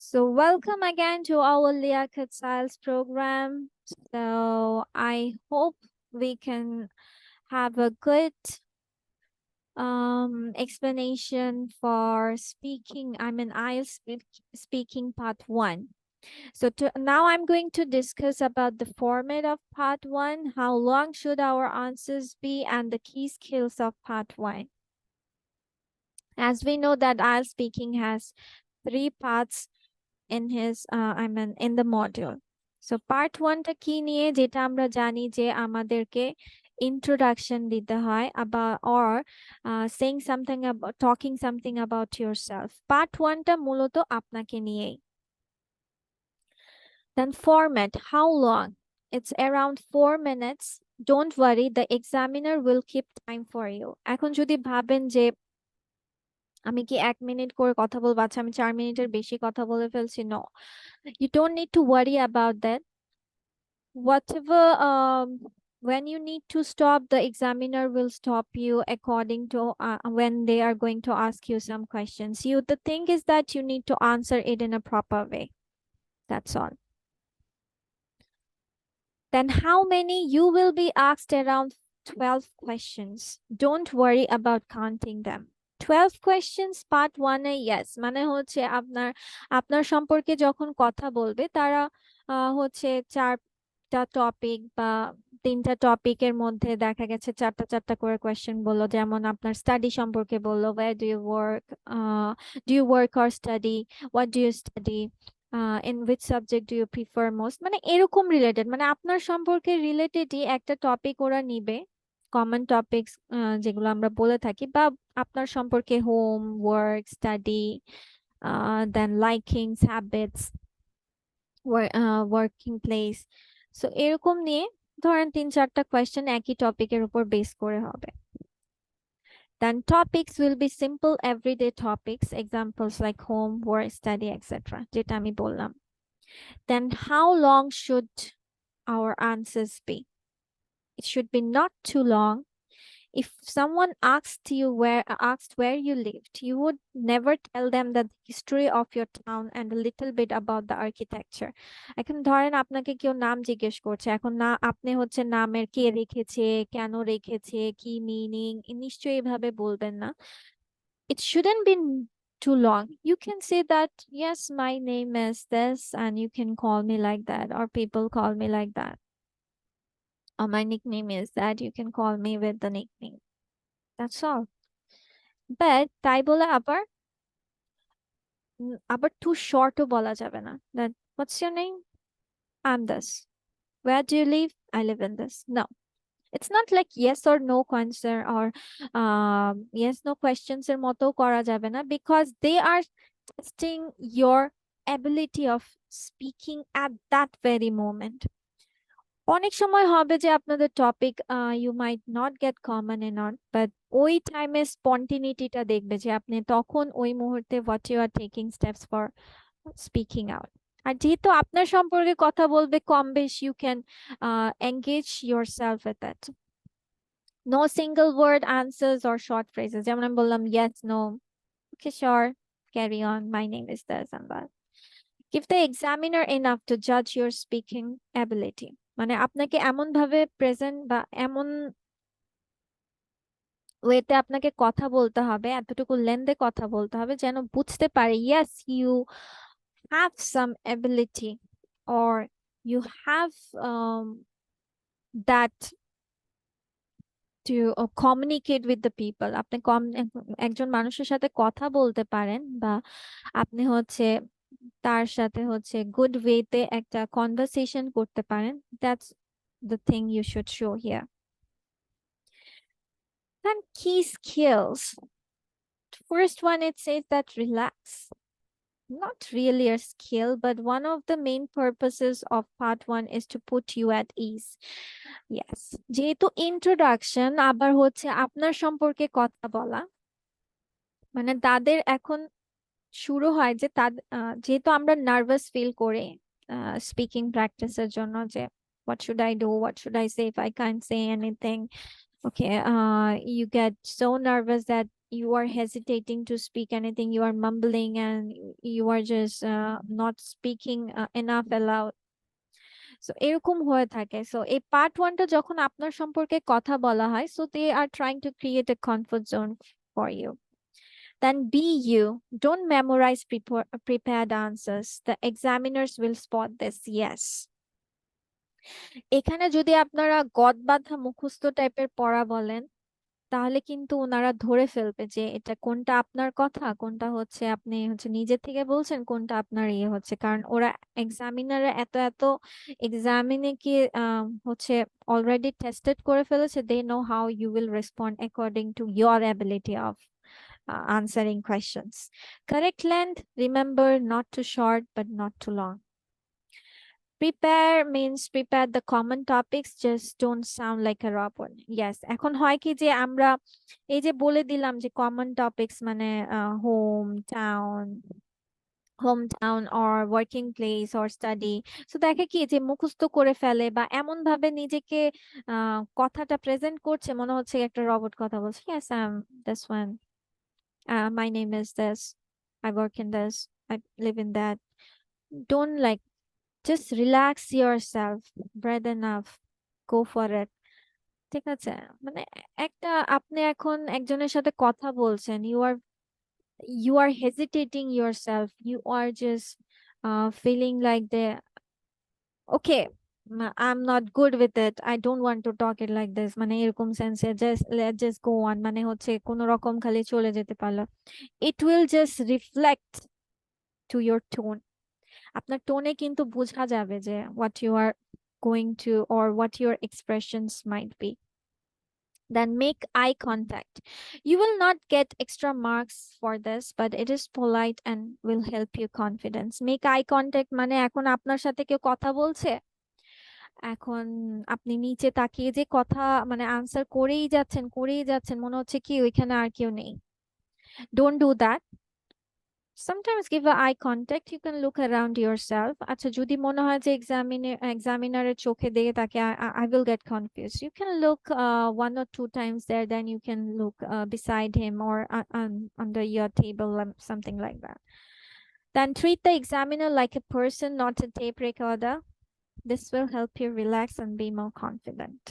So welcome again to our Liakat IELTS program. So I hope we can have a good explanation for speaking. IELTS speaking part 1. So now I'm going to discuss about the format of part 1, how long should our answers be, and the key skills of part 1. As we know that IELTS speaking has 3 parts in in the module. So part 1 টা কি নিয়ে, যেটা আমরা জানি যে আমাদেরকে introduction দিতে হয় about or saying something about talking something about yourself. Part 1 টা মূলত আপনাকে নিয়েই. Then format, how long? It's around 4 minutes. Don't worry, the examiner will keep time for you. এখন যদি ভাবেন যে আমি কি 1 মিনিট করে কথা বলবো, আচ্ছা আমি 4 মিনিটের বেশি কথা বলে ফেলছি, no, you don't need to worry about that. Whatever when you need to stop, the examiner will stop you according to when they are going to ask you some questions. The thing is that you need to answer it in a proper way. That's all. Then how many? You will be asked around 12 questions. Don't worry about counting them. 12 questions part 1 A, yes, মানে হচ্ছে আপনার সম্পর্কে যখন কথা বলবে তারা হচ্ছে 4টা টপিক বা 3টা টপিকের মধ্যে দেখা গেছে 4টা করে কোয়েশ্চেন বললো, যেমন আপনার স্টাডি সম্পর্কে বললো, where do you work or study, what do you study, in which subject do you prefer most, মানে এরকম রিলেটেড, মানে আপনার সম্পর্কে রিলেটেডই একটা টপিক ওরা নিবে, কমন টপিকস যেগুলো আমরা বলে থাকি, বা আপনার সম্পর্কে হোম, ওয়ার্ক, স্টাডি, দেন লাইকিংস, হ্যাবিটস, ওয়ার্কিং প্লেস। সো এরকম নিয়ে ধরেন 3-4টা কোয়েশ্চেন একই টপিকের উপর বেস করে হবে। Then topics will be simple everyday topics, examples like home, work, study, etc. যেটা আমি বললাম। Then how long should our answers be? It should be not too long. If someone asked where you lived, you would never tell them the history of your town and a little bit about the architecture. এখন ধরেন আপনাকে কেউ নাম জিজ্ঞেস করছে, এখন না আপনি হচ্ছে নামের কে রেখেছে, কেন রেখেছে, কি মিনিং, নিশ্চয়ই এভাবে বলবেন না। It shouldn't be too long. You can say that, yes, my name is this, and you can call me like that, or people call me like that. Or my nickname is that, you can call me with the nickname. That's all. But তাই বলে আবার too short ও বলা যাবে না, that what's your name? I'm this. Where do you live? I live in this. No, it's not like yes or no answer, or yes no questions এর মতো করা যাবে না, because they are testing your ability of speaking at that very moment. অনেক সময় হবে যে আপনাদের topic you might not get common a not, but ওই টাইমে স্পন্টিনিটিটা দেখবে যে আপনি তখন ওই মুহূর্তে what you are taking steps for speaking out. আর যেহেতু আপনার সম্পর্কে কথা বলবে কম বেশ, you can engage yourself with it. No single word answers or short phrases, যেমন আমি বললাম yes, no, okay, sure, carry on, my name is this and that. Give the examiner enough to judge your speaking ability. মানে আপনাকে এমন ভাবে present বা এমন ওয়েতে আপনাকে কথা বলতে হবে, এতটুকু লেন্থে কথা বলতে হবে যেন বুঝতে পারে yes, you have some ability, or you have that to communicate with the people. আপনি একজন মানুষের সাথে কথা বলতে পারেন, বা আপনি হচ্ছে তার সাথে হচ্ছে গুড ওয়েতে একটা কনভারসেশন করতে পারেন। That's the thing you should show here. And key skills. First one, it says that relax. Not really a skill, but one of the main purposes of part 1 is to put you at ease. Yes, যেহেতু introduction আবার হচ্ছে আপনার সম্পর্কে কথা বলা, মানে তাদের এখন শুরু হয় যে যেহেতু আমরা নার্ভাস ফিল করি স্পিকিং প্র্যাকটিসের জন্য, যে what should I do, what should I say if I can't say anything. Okay, you get so nervous that you are hesitating to speak anything, you are mumbling and you are just not speaking enough aloud. So এরকম হয়ে থাকে। So এই part 1 টা যখন আপনার সম্পর্কে কথা বলা হয়, so they are trying to create a comfort zone for you. Then be you. Don't memorize prepared answers. The examiners will spot this. Yes. এখানে যদি আপনারা গদবাঁধা মুখস্থ টাইপের পড়া বলেন, তাহলে কিন্তু ওনারা ধরে ফেলবে যে এটা কোনটা আপনার কথা, কোনটা হচ্ছে আপনি হচ্ছে নিজে থেকে বলছেন, কোনটা আপনার ইয়ে হচ্ছে। কারণ ওরা এক্সামিনারে এত এত এক্সামিনে কি হচ্ছে অলরেডি টেস্টেড করে ফেলেছে। They know how you will respond according to your ability of answering questions. Correct length, remember, not too short but not too long. Prepare means prepare the common topics, just don't sound like a robot. Yes, এখন হয় কি যে আমরা এই যে বলে দিলাম যে common topics মানে hometown or working place or study, so দেখে কি যে মুখস্থ করে ফেলে বা এমন ভাবে নিজেকে কথাটা প্রেজেন্ট করছে মনে হচ্ছে একটা রবট কথা বলছে। Yes, this one, my name is this, I work in this, I live in that. Don't like, just relax yourself, breathe enough, go for it. ঠিক আছে, মানে একটা আপনি এখন একজনের সাথে কথা বলছেন, you are hesitating yourself, you are just feeling like okay, I'm not good with it, I don't want to talk it like this, মানে এরকম সেন্সে just let's just go on, মানে হচ্ছে কোনো রকম খালি চলে যেতে পারলো। It will just reflect to your tone. আপনার টোনে কিন্তু বোঝা যাবে যে what you are going to or what your expressions might be. Then make eye contact. You will not get extra marks for this, but it is polite and will help you confidence. Make eye contact মানে এখন আপনার সাথে কেউ কথা বলছে, এখন আপনি নিচে তাকিয়ে যে কথা মানে আনসার করেই যাচ্ছেন মনে হচ্ছে কি ওইখানে আর কেউ নেই। Don't do that. Sometimes give a eye contact, you can look around yourself. আচ্ছা যদি মনে হয় যে এক্সামিনারের চোখে দেখে তাকে I will get confused, you can look 1 or 2 times there, then you can look beside him or under your table, something like that. Then treat the examiner like a person, not a tape recorder. This will help you relax and be more confident.